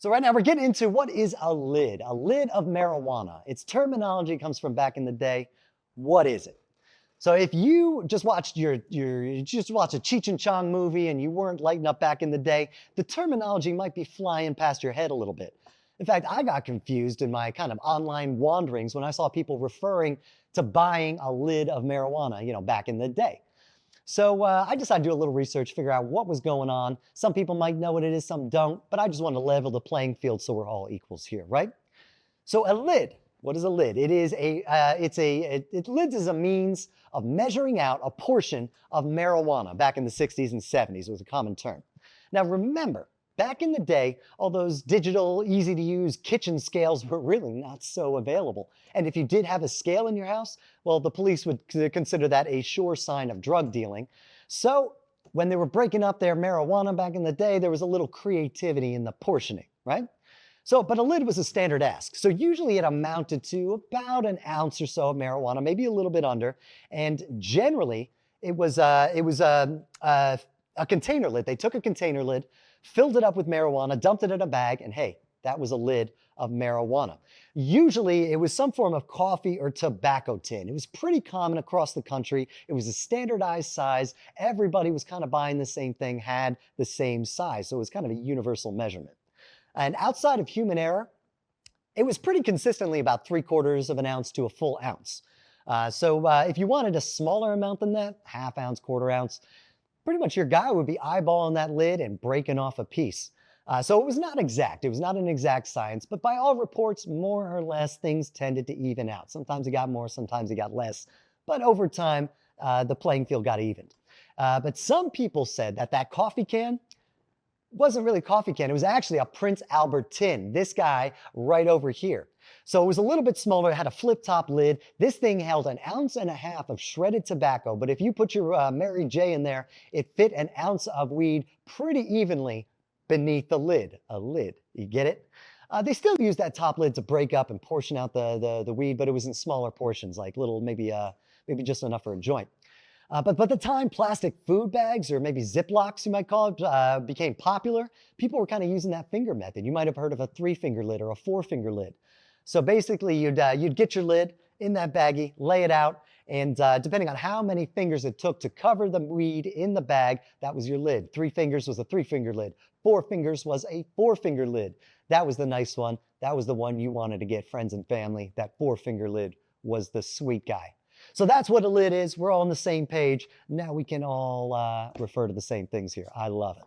So right now we're getting into what is a lid of marijuana. Its terminology comes from back in the day. What is it? So if you just watched you just watched a Cheech and Chong movie and you weren't lighting up back in the day, the terminology might be flying past your head a little bit. In fact, I got confused in my kind of online wanderings when I saw people referring to buying a lid of marijuana, back in the day. So I decided to do a little research, figure out what was going on. Some people might know what it is, some don't, but I just want to level the playing field so we're all equals here, right? So a lid, what is a lid? It is lids is a means of measuring out a portion of marijuana. Back in the 60s and 70s was a common term. Now remember, back in the day, all those digital, easy to use kitchen scales were really not so available. And if you did have a scale in your house, well, the police would consider that a sure sign of drug dealing. So when they were breaking up their marijuana back in the day, there was a little creativity in the portioning, right? So, but a lid was a standard ask. So usually it amounted to about an ounce or so of marijuana, maybe a little bit under. And generally it was a container lid. They took a container lid, filled it up with marijuana, dumped it in a bag, and hey, that was a lid of marijuana. Usually it was some form of coffee or tobacco tin. It was pretty common across the country. It was a standardized size. Everybody was kind of buying the same thing, had the same size. So it was kind of a universal measurement. And outside of human error, it was pretty consistently about 3/4 of an ounce to a full ounce. So if you wanted a smaller amount than that, half ounce, quarter ounce, pretty much your guy would be eyeballing that lid and breaking off a piece. So it was not exact. It was not an exact science, but by all reports, more or less, things tended to even out. Sometimes it got more, sometimes it got less. But over time, the playing field got evened. But some people said that that coffee can wasn't really a coffee can. It was actually a Prince Albert tin. This guy right over here. So it was a little bit smaller. It had a flip top lid. This thing held 1.5 ounces of shredded tobacco. But if you put your Mary J in there, it fit 1 ounce of weed pretty evenly beneath the lid. A lid. You get it? They still use that top lid to break up and portion out the weed, but it was in smaller portions, like little, maybe just enough for a joint. But by the time plastic food bags, or maybe Ziplocs you might call it, became popular, people were kind of using that finger method. You might have heard of a 3-finger lid or a 4-finger lid. So basically you'd get your lid in that baggie, lay it out, and depending on how many fingers it took to cover the weed in the bag, that was your lid. 3 fingers was a 3-finger lid. 4 fingers was a 4-finger lid. That was the nice one. That was the one you wanted to get friends and family. That 4-finger lid was the sweet guy. So that's what a lid is. We're all on the same page. Now we can all refer to the same things here. I love it.